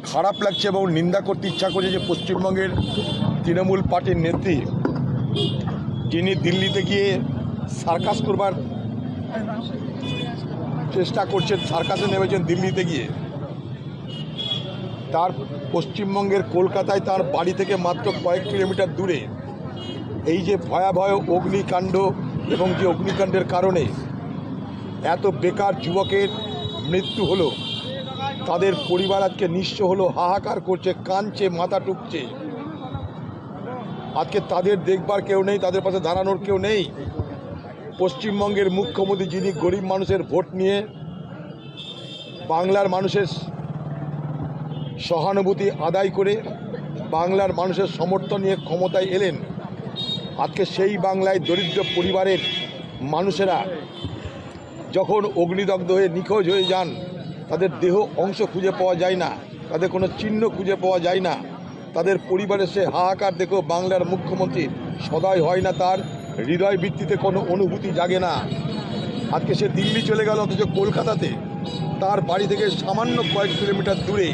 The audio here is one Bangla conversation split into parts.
খারাপ লাগছে এবং নিন্দা করতে ইচ্ছা করছে যে পশ্চিমবঙ্গের তৃণমূল পার্টির নেত্রী যিনি দিল্লিতে গিয়ে সার্কাস করবার চেষ্টা করছেন, সার্কাসে নেমেছেন দিল্লিতে গিয়ে, তার পশ্চিমবঙ্গের কলকাতায় তার বাড়ি থেকে মাত্র কয়েক কিলোমিটার দূরে এই যে ভয়াবহ অগ্নিকাণ্ড এবং যে অগ্নিকাণ্ডের কারণে এত বেকার যুবকের মৃত্যু হলো, তাদের পরিবার আজকে নিঃস্ব হলো, হাহাকার করছে, কাঁদছে, মাথা টুকছে। আজকে তাদের দেখবার কেউ নেই, তাদের পাশে দাঁড়ানোর কেউ নেই। পশ্চিমবঙ্গের মুখ্যমন্ত্রী যিনি গরিব মানুষের ভোট নিয়ে বাংলার মানুষের সহানুভূতি আদায় করে বাংলার মানুষের সমর্থন নিয়ে ক্ষমতায় এলেন, আজকে সেই বাংলায় দরিদ্র পরিবারের মানুষেরা যখন অগ্নিদগ্ধ হয়ে নিখোঁজ হয়ে যান, তাদের দেহ অংশ খুঁজে পাওয়া যায় না, তাদের কোনো চিহ্ন খুঁজে পাওয়া যায় না, তাদের পরিবারের সে হাহাকার দেখেও বাংলার মুখ্যমন্ত্রী সদয় হয় না, তার হৃদয় ভিত্তিতে কোনো অনুভূতি জাগে না। আজকে সে দিল্লি চলে গেল, অথচ কলকাতাতে তার বাড়ি থেকে সামান্য কয়েক কিলোমিটার দূরে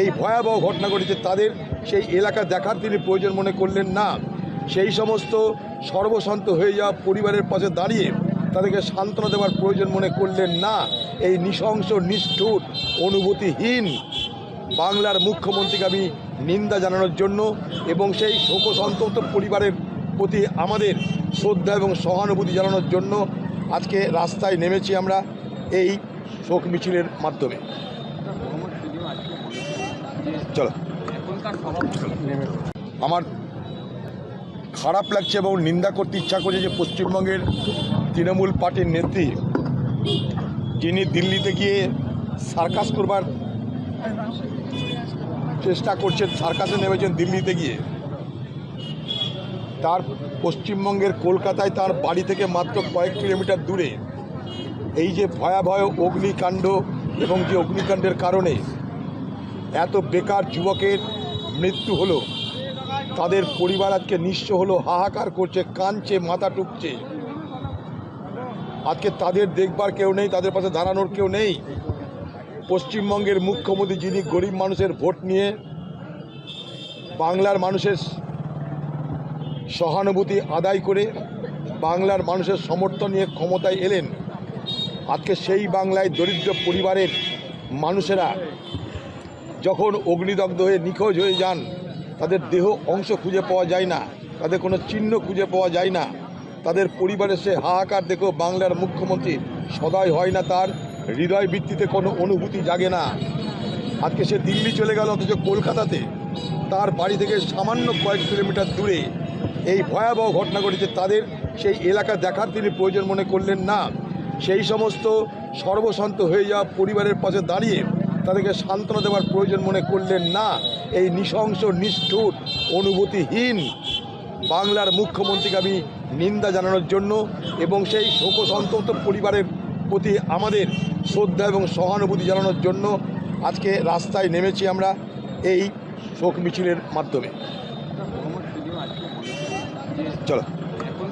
এই ভয়াবহ ঘটনা ঘটেছে। তাদের সেই এলাকা দেখার তিনি প্রয়োজন মনে করলেন না। সেই সমস্ত সর্বশান্ত হয়ে যাওয়া পরিবারের পাশে দাঁড়িয়ে তাদেরকে সান্ত্বনা দেওয়ার প্রয়োজন মনে করলেন না। এই নৃশংস, নিষ্ঠুর, অনুভূতিহীন বাংলার মুখ্যমন্ত্রীকে আমি নিন্দা জানানোর জন্য এবং সেই শোকসন্তপ্ত পরিবারের প্রতি আমাদের শ্রদ্ধা এবং সহানুভূতি জানানোর জন্য আজকে রাস্তায় নেমেছি আমরা এই শোক মিছিলের মাধ্যমে। চলো, আমার খারাপ লাগছে এবং নিন্দা করতে ইচ্ছা করছে যে পশ্চিমবঙ্গের তৃণমূল পার্টির নেত্রী যিনি দিল্লিতে গিয়ে সার্কাস করবার চেষ্টা করছেন, সার্কাসে নেমেছেন দিল্লিতে গিয়ে, তার পশ্চিমবঙ্গের কলকাতায় তার বাড়ি থেকে মাত্র কয়েক কিলোমিটার দূরে এই যে ভয়াবহ অগ্নিকাণ্ড এবং যে অগ্নিকাণ্ডের কারণে এত বেকার যুবকের মৃত্যু হলো, তাদের পরিবার আজকে নিঃস্ব হলো, হাহাকার করছে, কাঁদছে, মাথা টুকছে। আজকে তাদের দেখবার কেউ নেই, তাদের পাশে দাঁড়ানোর কেউ নেই। পশ্চিমবঙ্গের মুখ্যমন্ত্রী যিনি গরিব মানুষের ভোট নিয়ে বাংলার মানুষের সহানুভূতি আদায় করে বাংলার মানুষের সমর্থন নিয়ে ক্ষমতায় এলেন, আজকে সেই বাংলায় দরিদ্র পরিবারের মানুষেরা যখন অগ্নিদগ্ধ হয়ে নিখোঁজ হয়ে যান, তাদের দেহ অংশ খুঁজে পাওয়া যায় না, তাদের কোনো চিহ্ন খুঁজে পাওয়া যায় না, তাদের পরিবারের সে হাহাকার দেখেও বাংলার মুখ্যমন্ত্রী সদয় হয় না, তার হৃদয় ভিত্তিতে কোনো অনুভূতি জাগে না। আজকে সে দিল্লি চলে গেল, অথচ কলকাতাতে তার বাড়ি থেকে সামান্য কয়েক কিলোমিটার দূরে এই ভয়াবহ ঘটনা ঘটেছে। তাদের সেই এলাকা দেখার তিনি প্রয়োজন মনে করলেন না। সেই সমস্ত সর্বশান্ত হয়ে যাওয়া পরিবারের পাশে দাঁড়িয়ে তাদেরকে সান্ত্বনা দেওয়ার প্রয়োজন মনে করলেন না। এই নৃশংস, নিষ্ঠুর, অনুভূতিহীন বাংলার মুখ্যমন্ত্রীকে আমি নিন্দা জানানোর জন্য এবং সেই শোকসন্তপ্ত পরিবারের প্রতি আমাদের শ্রদ্ধা এবং সহানুভূতি জানানোর জন্য আজকে রাস্তায় নেমেছি আমরা এই শোক মিছিলের মাধ্যমে। চলো।